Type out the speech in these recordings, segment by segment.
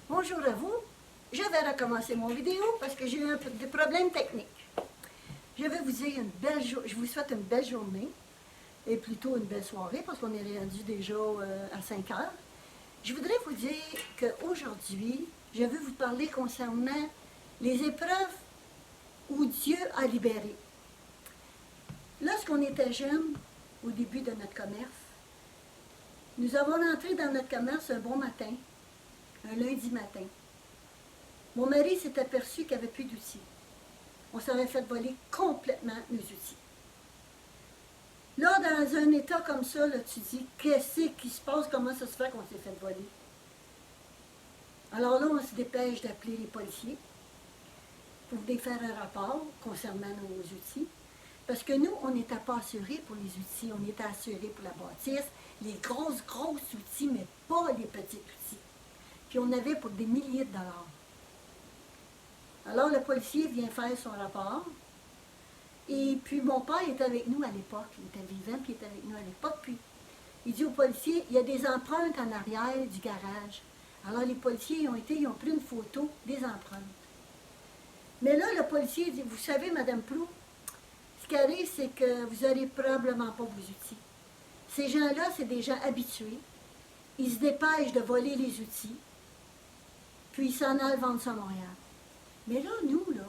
Bonjour à vous. Je vais recommencer mon vidéo parce que j'ai eu un peu de problèmes techniques. Je vais vous dire je vous souhaite une belle journée et plutôt une belle soirée parce qu'on est rendu déjà à 5 heures. Je voudrais vous dire qu'aujourd'hui, je veux vous parler concernant les épreuves où Dieu a libéré. Lorsqu'on était jeune, au début de notre commerce, nous avons rentré dans notre commerce un bon matin, un lundi matin. Mon mari s'est aperçu qu'il n'y avait plus d'outils. On s'avait fait voler complètement nos outils. Là, dans un état comme ça, là, tu dis, qu'est-ce qui se passe, comment ça se fait qu'on s'est fait voler? Alors là, on se dépêche d'appeler les policiers pour venir faire un rapport concernant nos outils. Parce que nous, on n'était pas assurés pour les outils, on était assurés pour la bâtisse, les grosses outils, mais pas les petits outils. Puis on avait pour des milliers de dollars. Alors le policier vient faire son rapport. Et puis mon père était avec nous à l'époque. Il était vivant, puis il était avec nous à l'époque. Puis il dit au policier, il y a des empreintes en arrière du garage. Alors les policiers ils ont pris une photo des empreintes. Mais là, le policier dit, vous savez, Madame Plou, ce qui arrive, c'est que vous n'aurez probablement pas vos outils. Ces gens-là, c'est des gens habitués. Ils se dépêchent de voler les outils, puis ils s'en allent vendre ça à Montréal. Mais là, nous, là,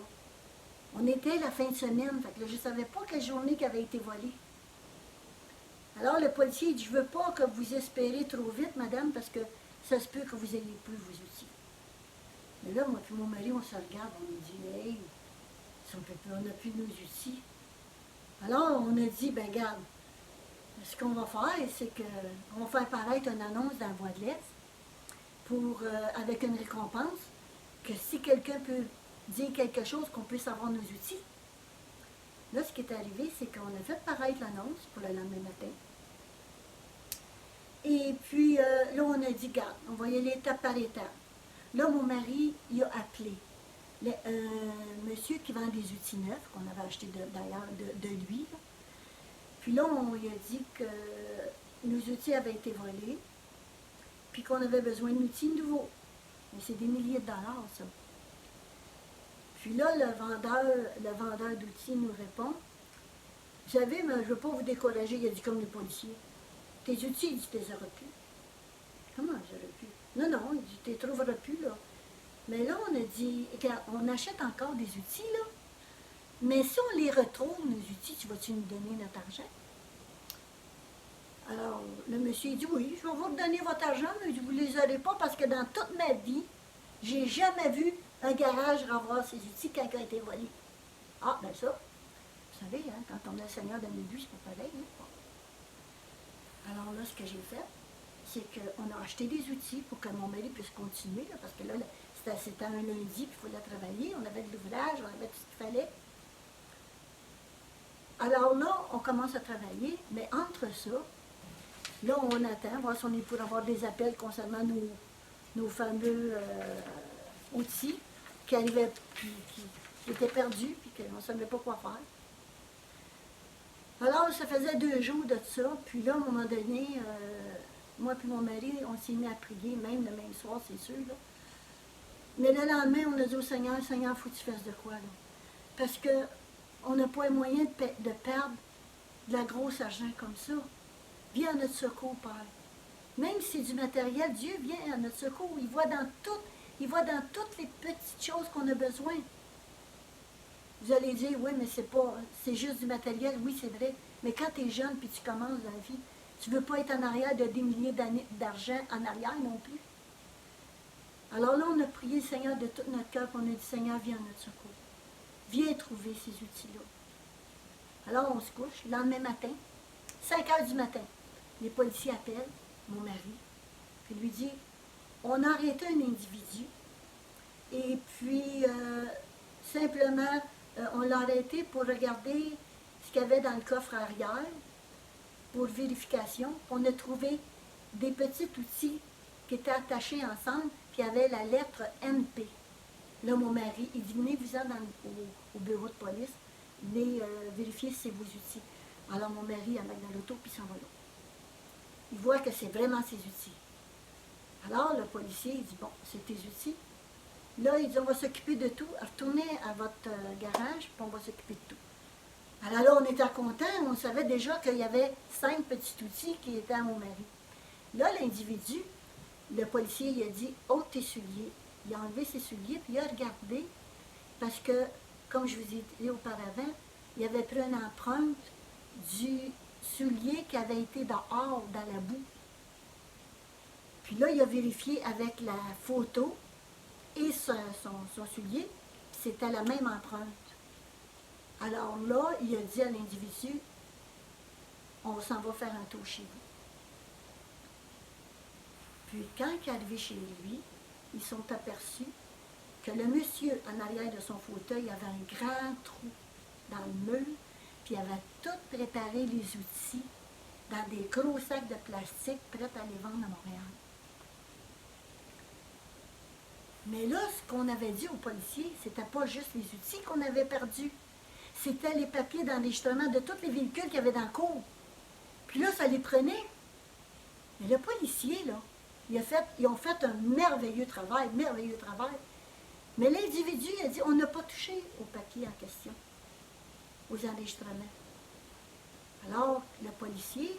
on était la fin de semaine, fait que là, je ne savais pas quelle journée qui avait été volée. Alors le policier dit, je ne veux pas que vous espérez trop vite, madame, parce que ça se peut que vous n'ayez plus vos outils. Mais là, moi et mon mari, on se regarde, on nous dit, hey, on n'a plus nos outils. Alors, on a dit, ben garde, ce qu'on va faire, c'est qu'on va faire paraître une annonce dans la voie de l'Est avec une récompense, que si quelqu'un peut dire quelque chose, qu'on puisse avoir nos outils. Là, ce qui est arrivé, c'est qu'on a fait paraître l'annonce pour le lendemain matin. Et puis, là, on a dit, garde, on va y aller étape par étape. Là, mon mari, il a appelé un monsieur qui vend des outils neufs, qu'on avait acheté d'ailleurs de lui. Là. Puis là, on lui a dit que nos outils avaient été volés, puis qu'on avait besoin d'outils nouveaux. Mais c'est des milliers de dollars, ça. Puis là, le vendeur d'outils nous répond, vous savez, mais je ne veux pas vous décourager, il a dit comme les policiers. Tes outils, il dit, tu les auras plus. Comment j'aurais pu? Non, il dit, tu les trouveras plus, là. Mais là, on a dit, regarde, on achète encore des outils, là. Mais si on les retrouve, nos outils, tu vas-tu nous donner notre argent? Alors, le monsieur dit, oui, je vais vous donner votre argent, mais vous ne les aurez pas parce que dans toute ma vie, j'ai jamais vu un garage revoir ses outils quand il a été volé. Ah, ben ça, vous savez, hein, quand on a le Seigneur dans les buts, c'est pas pareil. Hein? Alors là, ce que j'ai fait, c'est qu'on a acheté des outils pour que mon mari puisse continuer, là, parce que là, c'était un lundi, puis il fallait travailler, on avait de l'ouvrage, on avait tout ce qu'il fallait. Alors là, on commence à travailler, mais entre ça, là, on attend, voir si on est pour avoir des appels concernant nos fameux outils qui arrivaient, qui étaient perdus, puis qu'on ne savait pas quoi faire. Alors, ça faisait 2 jours de ça, puis là, à un moment donné, moi et mon mari, on s'est mis à prier, même le même soir, c'est sûr, là. Mais le lendemain, on a dit au Seigneur, Seigneur, il faut que tu fasses de quoi, là? Parce qu'on n'a pas les moyens de perdre de la grosse argent comme ça. Viens à notre secours, Père. Même si c'est du matériel, Dieu vient à notre secours. Il voit dans toutes les petites choses qu'on a besoin. Vous allez dire, oui, mais c'est juste du matériel. Oui, c'est vrai. Mais quand tu es jeune et tu commences dans la vie, tu ne veux pas être en arrière de des milliers d'argent en arrière non plus. Alors là, on a prié le Seigneur de tout notre cœur, on a dit, Seigneur, viens à notre secours. Viens trouver ces outils-là. Alors, on se couche, le lendemain matin, 5 heures du matin, les policiers appellent mon mari, puis lui dit, on a arrêté un individu, et puis, simplement, on l'a arrêté pour regarder ce qu'il y avait dans le coffre arrière, pour vérification. On a trouvé des petits outils qui étaient attachés ensemble, qui avaient la lettre NP. Là, mon mari, il dit, venez-vous-en au bureau de police, venez vérifier si c'est vos outils. Alors, mon mari, il met dans l'auto, puis il s'en va là. Il voit que c'est vraiment ses outils. Alors, le policier, il dit, bon, c'est tes outils. Là, il dit, on va s'occuper de tout. Retournez à votre garage, puis on va s'occuper de tout. Alors là, on était contents. On savait déjà qu'il y avait 5 petits outils qui étaient à mon mari. Là, l'individu, le policier, il a dit, ôte tes souliers. Il a enlevé ses souliers, puis il a regardé, parce que, comme je vous ai dit auparavant, il avait pris une empreinte du soulier qui avait été dehors, dans la boue. Puis là, il a vérifié avec la photo et son soulier, c'était la même empreinte. Alors là, il a dit à l'individu, on s'en va faire un tour chez vous. Puis quand il est arrivé chez lui, ils sont aperçus que le monsieur, en arrière de son fauteuil, avait un grand trou dans le mur, puis il avait tout préparé les outils dans des gros sacs de plastique prêts à les vendre à Montréal. Mais là, ce qu'on avait dit aux policiers, c'était pas juste les outils qu'on avait perdus. C'était les papiers d'enregistrement de tous les véhicules qu'il y avait dans le cours. Puis là, ça les prenait. Mais le policier, là, ils ont fait un merveilleux travail, merveilleux travail. Mais l'individu, il a dit, on n'a pas touché aux papiers en question, aux enregistrements. Alors, le policier,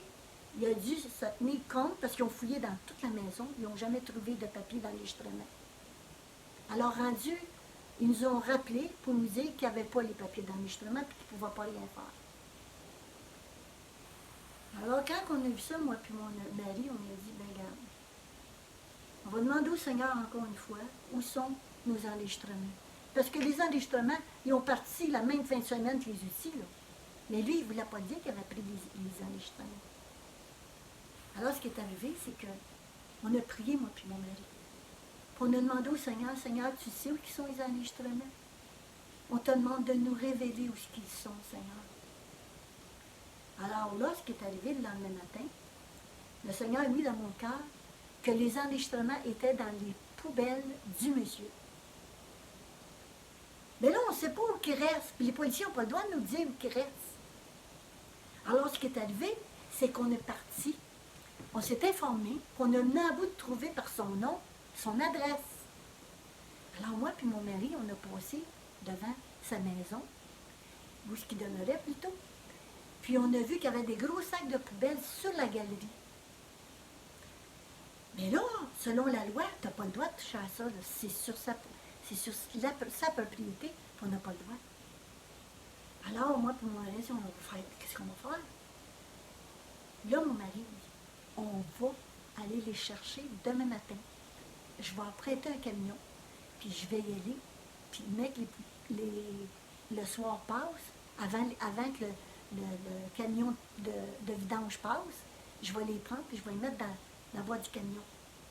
il a dû se tenir compte, parce qu'ils ont fouillé dans toute la maison, ils n'ont jamais trouvé de papier d'enregistrement. Alors, rendu, ils nous ont rappelé pour nous dire qu'il n'y avait pas les papiers d'enregistrement et qu'ils ne pouvaient pas rien faire. Alors, quand on a vu ça, moi et mon mari, on a dit, ben regarde, on va demander au Seigneur encore une fois, où sont nos enregistrements. Parce que les enregistrements, ils ont parti la même fin de semaine que les outils, là. Mais lui, il ne voulait pas dire qu'il avait pris les enregistrements. Alors, ce qui est arrivé, c'est qu'on a prié, moi et mon mari. On a demandé au Seigneur, Seigneur, tu sais où sont les enregistrements? On te demande de nous révéler où ils sont, Seigneur. Alors là, ce qui est arrivé le lendemain matin, le Seigneur a mis dans mon cœur que les enregistrements étaient dans les poubelles du monsieur. Mais là, on ne sait pas où ils restent, puis les policiers n'ont pas le droit de nous dire où ils restent. Alors, ce qui est arrivé, c'est qu'on est parti, on s'est informé, qu'on a mené à bout de trouver par son nom, son adresse. Alors moi puis mon mari, on a passé devant sa maison, où ce qu'il demeurait plutôt. Puis on a vu qu'il y avait des gros sacs de poubelles sur la galerie. Mais là, selon la loi, tu n'as pas le droit de toucher à ça. C'est sur sa propriété, on n'a pas le droit. Alors moi puis mon mari, on va faire, qu'est-ce qu'on va faire? Là, mon mari dit, on va aller les chercher demain matin. Je vais emprunter un camion, puis je vais y aller, puis mec, le soir passe, avant que le camion de vidange passe, je vais les prendre, puis je vais les mettre dans la boîte du camion.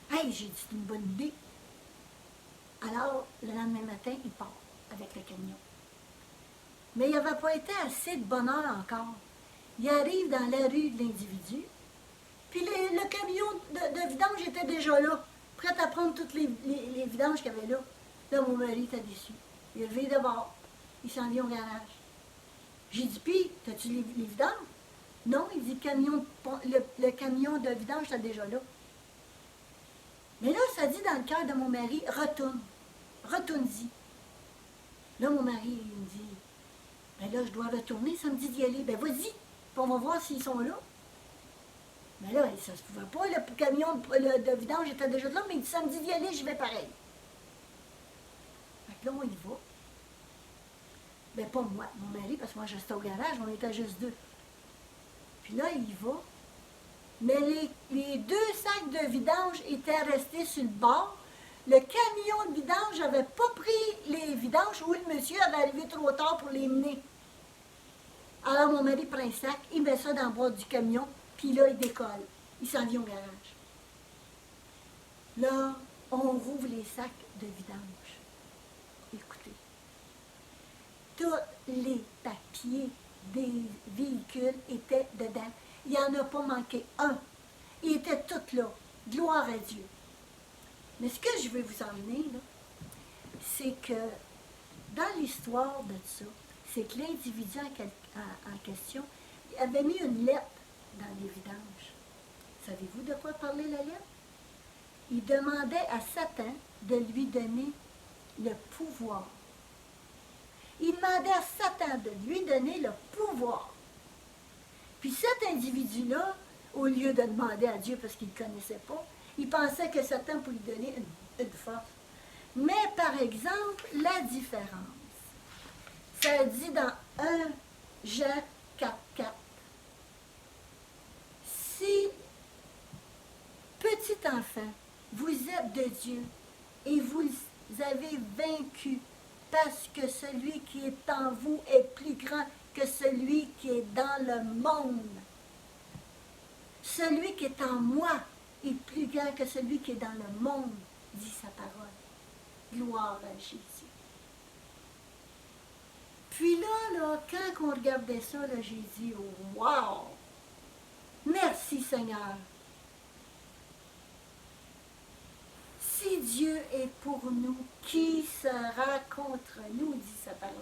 Hey, j'ai dit, c'est une bonne idée. Alors, le lendemain matin, il part avec le camion. Mais il n'avait pas été assez de bonheur encore. Il arrive dans la rue de l'individu, puis le camion de vidange était déjà là, prêt à prendre toutes les vidanges qu'il y avait là. Là, mon mari était déçu. Il est levé de bord. Il s'en vient au garage. J'ai dit, puis, t'as-tu les vidanges? Non, il dit, le camion de vidange était déjà là. Mais là, ça dit dans le cœur de mon mari, retourne. Retourne-y. Là, mon mari, il me dit, ben là, je dois retourner, ça me dit d'y aller. Ben vas-y, puis on va voir s'ils sont là. Mais là, ça se pouvait pas, le camion de vidange était déjà là, mais il dit, ça me dit d'y aller, j'y vais pareil. Fait que là, on y va. Ben pas moi, mon mari, parce que moi, j'étais au garage, on était juste deux. Puis là, il y va. Mais les 2 sacs de vidange étaient restés sur le bord. Le camion de vidange n'avait pas pris les vidanges où le monsieur avait arrivé trop tard pour les mener. Alors mon mari prend un sac, il met ça dans le boîte du camion, puis là, il décolle. Il s'en vient au garage. Là, on rouvre les sacs de vidange. Écoutez, tous les papiers des véhicules étaient dedans. Il n'y en a pas manqué un. Ils étaient tous là. Gloire à Dieu. Mais ce que je veux vous emmener, là, c'est que dans l'histoire de ça, c'est que l'individu en question avait mis une lettre dans les vidanges. Savez-vous de quoi parlait la lettre? il demandait à Satan de lui donner le pouvoir. Il demandait à Satan de lui donner le pouvoir. Puis cet individu-là, au lieu de demander à Dieu parce qu'il ne connaissait pas, il pensait que Satan pouvait lui donner une force. Mais par exemple, la différence, ça dit dans 1 Jean 4,4, si, petit enfant, vous êtes de Dieu et vous avez vaincu parce que celui qui est en vous est plus grand que celui qui est dans le monde. Celui qui est en moi est plus grand que celui qui est dans le monde, dit sa parole. Gloire à Jésus. Puis là, quand on regardait ça, là, j'ai dit, wow! Merci Seigneur. Si Dieu est pour nous, qui sera contre nous, dit sa parole.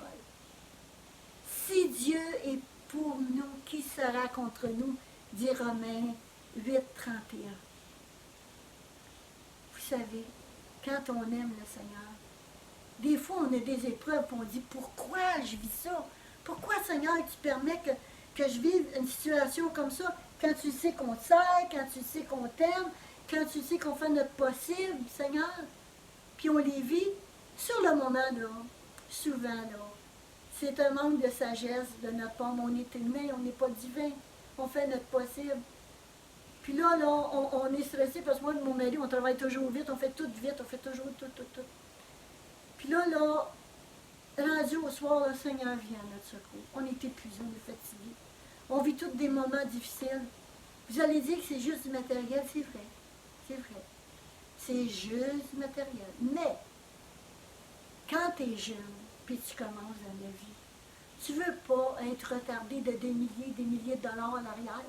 Si Dieu est pour nous, qui sera contre nous, dit Romains 8, 31. Vous savez, quand on aime le Seigneur, des fois on a des épreuves et on dit, pourquoi je vis ça? Pourquoi Seigneur tu permets que je vive une situation comme ça, quand tu sais qu'on te sert, quand tu sais qu'on t'aime, quand tu sais qu'on fait notre possible, Seigneur, puis on les vit sur le moment, là, souvent, là. C'est un manque de sagesse de notre part. On est humain, on n'est pas divin. On fait notre possible. Puis là, on est stressé parce que moi et mon mari, on travaille toujours vite, on fait tout vite, on fait toujours tout. Puis là, rendu au soir, le Seigneur vient à notre secours. On est épuisés, on est fatigués. On vit tous des moments difficiles. Vous allez dire que c'est juste du matériel, c'est vrai. C'est vrai. C'est juste du matériel. Mais, quand tu es jeune, puis tu commences dans la vie, tu ne veux pas être retardé de des milliers de dollars en arrière.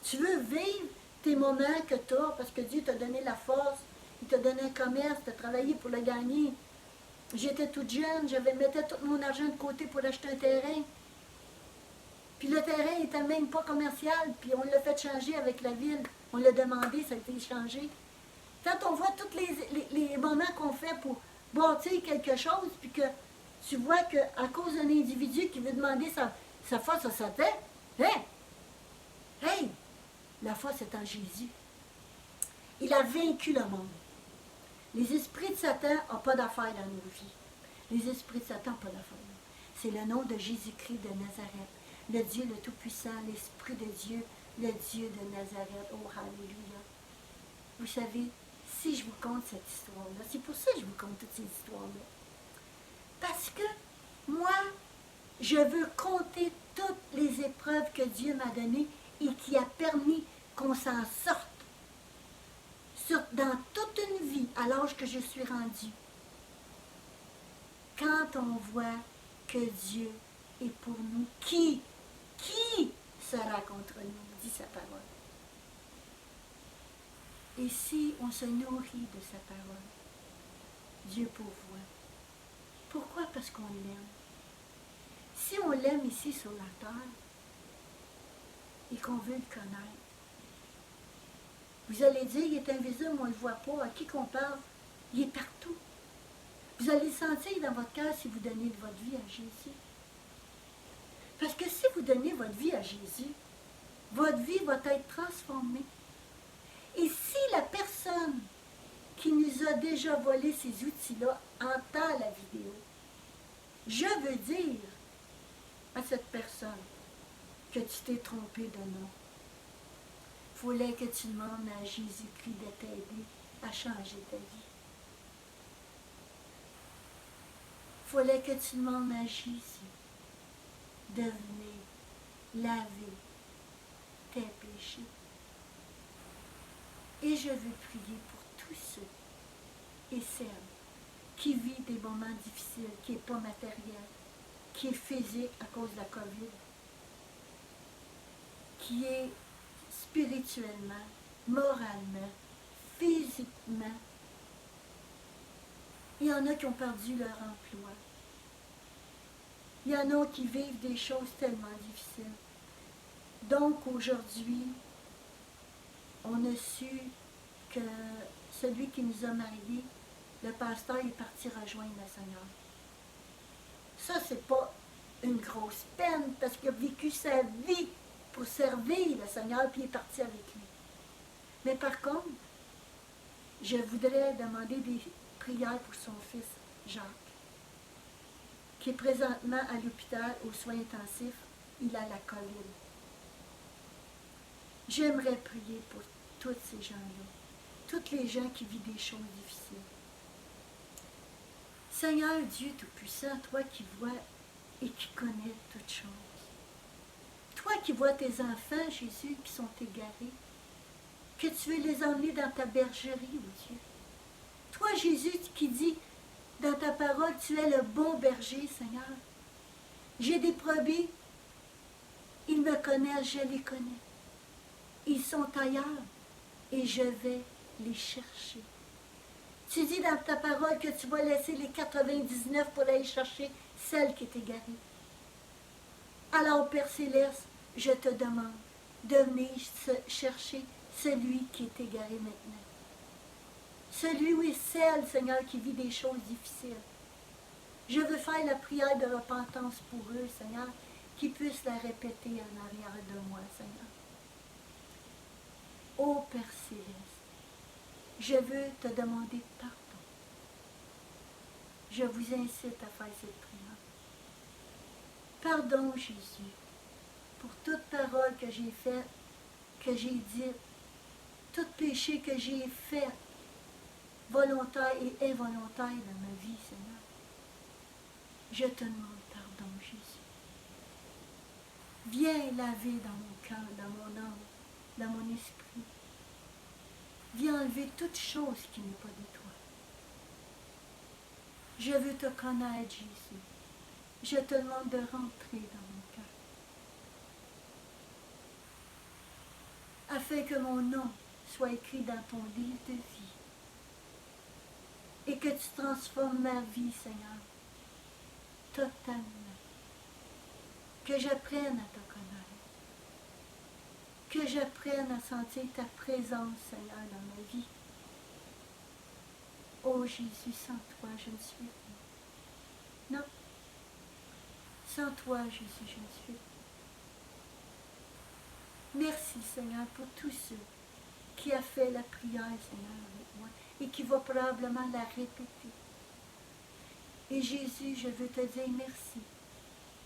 Tu veux vivre tes moments que tu as, parce que Dieu t'a donné la force, il t'a donné un commerce, tu as travaillé pour le gagner. J'étais toute jeune, mettais tout mon argent de côté pour acheter un terrain. Puis le terrain n'était même pas commercial, puis on l'a fait changer avec la ville. On l'a demandé, ça a été changé. Quand on voit tous les moments qu'on fait pour bâtir quelque chose, puis que tu vois qu'à cause d'un individu qui veut demander sa force à Satan, hey, la force est en Jésus. Il a vaincu le monde. Les esprits de Satan n'ont pas d'affaires dans nos vies. Les esprits de Satan n'ont pas d'affaires. C'est le nom de Jésus-Christ de Nazareth, le Dieu le Tout-Puissant, l'Esprit de Dieu, le Dieu de Nazareth. Oh, alléluia. Vous savez, si je vous conte cette histoire-là, c'est pour ça que je vous conte toutes ces histoires-là. Parce que moi, je veux compter toutes les épreuves que Dieu m'a données et qui a permis qu'on s'en sorte dans toute une vie, à l'âge que je suis rendue. Quand on voit que Dieu est pour nous, qui sera contre nous, dit sa parole. Et si on se nourrit de sa parole, Dieu pourvoit. Pourquoi? Parce qu'on l'aime. Si on l'aime ici sur la terre et qu'on veut le connaître, vous allez dire, il est invisible, on ne le voit pas. À qui qu'on parle? Il est partout. Vous allez le sentir dans votre cœur si vous donnez votre vie à Jésus. Parce que si vous donnez votre vie à Jésus, votre vie va être transformée. Et si la personne qui nous a déjà volé ces outils-là entend la vidéo, je veux dire à cette personne que tu t'es trompé de nom. Il fallait que tu demandes à Jésus-Christ de t'aider à changer ta vie. Il fallait que tu demandes à Jésus de venir laver tes péchés. Et je veux prier pour tous ceux et celles qui vivent des moments difficiles, qui n'est pas matériel, qui est physique à cause de la COVID, qui est spirituellement, moralement, physiquement. Il y en a qui ont perdu leur emploi. Il y en a qui vivent des choses tellement difficiles. Donc aujourd'hui, on a su que celui qui nous a mariés, le pasteur est parti rejoindre le Seigneur. Ça, c'est pas une grosse peine, parce qu'il a vécu sa vie pour servir le Seigneur, puis il est parti avec lui. Mais par contre, je voudrais demander des prières pour son fils, Jacques, qui est présentement à l'hôpital aux soins intensifs. Il a la COVID. J'aimerais prier pour tous ces gens-là, tous les gens qui vivent des choses difficiles. Seigneur Dieu Tout-Puissant, toi qui vois et qui connais toutes choses, toi qui vois tes enfants, Jésus, qui sont égarés, que tu veux les emmener dans ta bergerie, oh Dieu. Toi, Jésus, qui dis dans ta parole, tu es le bon berger, Seigneur. J'ai des brebis, ils me connaissent, je les connais. Ils sont ailleurs et je vais les chercher. Tu dis dans ta parole que tu vas laisser les 99 pour aller chercher celle qui est égarée. Alors, Père Céleste, je te demande de venir chercher celui qui est égaré maintenant. Celui ou celle, Seigneur, qui vit des choses difficiles. Je veux faire la prière de repentance pour eux, Seigneur, qu'ils puissent la répéter en arrière de moi, Seigneur. Ô Père Céleste, je veux te demander pardon. Je vous incite à faire cette prière. Pardon, Jésus, pour toute parole que j'ai faite, que j'ai dite, tout péché que j'ai fait, volontaire et involontaire dans ma vie, Seigneur. Je te demande pardon, Jésus. Viens laver dans mon cœur, dans mon âme, dans mon esprit. Viens enlever toute chose qui n'est pas de toi. Je veux te connaître, Jésus. Je te demande de rentrer dans mon cœur. Afin que mon nom soit écrit dans ton livre de vie. Et que tu transformes ma vie, Seigneur, totalement. Que j'apprenne à te connaître. Que j'apprenne à sentir ta présence, Seigneur, dans ma vie. Oh Jésus, sans toi, je ne suis rien. Non. Sans toi, Jésus, je ne suis rien. Merci, Seigneur, pour tous ceux qui a fait la prière, Seigneur, avec moi, et qui va probablement la répéter. Et Jésus, je veux te dire merci,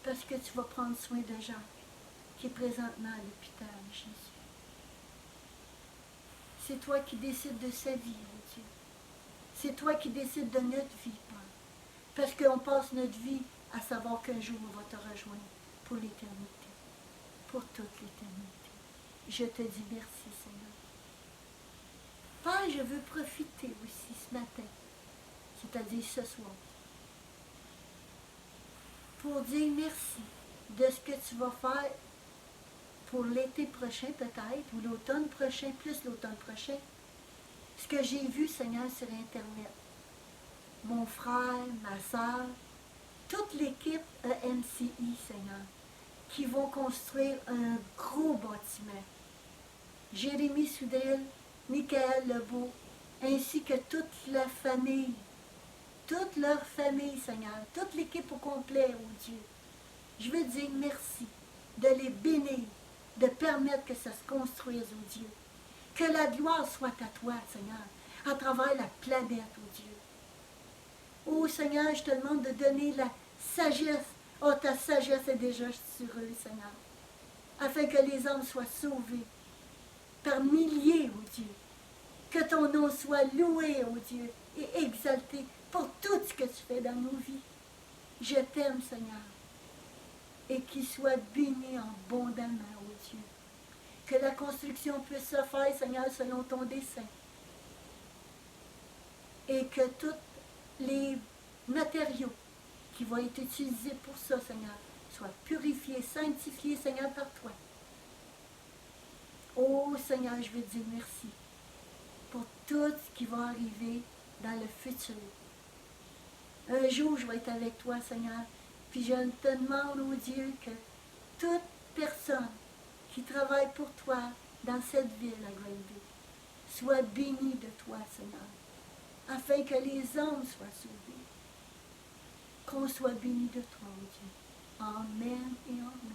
parce que tu vas prendre soin de Jacques, qui est présentement à l'hôpital, Jésus. C'est toi qui décides de sa vie, oh Dieu. C'est toi qui décides de notre vie, Père. Parce qu'on passe notre vie à savoir qu'un jour on va te rejoindre pour l'éternité, pour toute l'éternité. Je te dis merci, Seigneur. Père, je veux profiter aussi ce matin, c'est-à-dire ce soir, pour dire merci de ce que tu vas faire pour l'été prochain peut-être, ou l'automne prochain, plus l'automne prochain. Ce que j'ai vu, Seigneur, sur Internet. Mon frère, ma soeur, toute l'équipe EMCI, Seigneur, qui vont construire un gros bâtiment. Jérémy Soudel, Michael Lebeau, ainsi que toute la famille, toute leur famille, Seigneur, toute l'équipe au complet, oh Dieu. Je veux dire merci, de les bénir, de permettre que ça se construise, oh Dieu. Que la gloire soit à toi, Seigneur, à travers la planète, oh Dieu. Oh Seigneur, je te demande de donner la sagesse. Oh, ta sagesse est déjà sur eux, Seigneur, afin que les hommes soient sauvés par milliers, oh Dieu. Que ton nom soit loué, oh Dieu, et exalté pour tout ce que tu fais dans nos vies. Je t'aime, Seigneur, et qu'il soit béni abondamment, oh Dieu. Que la construction puisse se faire, Seigneur, selon ton dessein. Et que tous les matériaux qui vont être utilisés pour ça, Seigneur, soient purifiés, sanctifiés, Seigneur, par toi. Oh, Seigneur, je veux te dire merci pour tout ce qui va arriver dans le futur. Un jour, je vais être avec toi, Seigneur, puis je te demande, oh Dieu, que toute personne qui travaille pour toi dans cette ville, à Granby, soit béni de toi, Seigneur, afin que les âmes soient sauvées. Qu'on soit béni de toi, oh Dieu. Amen et amen.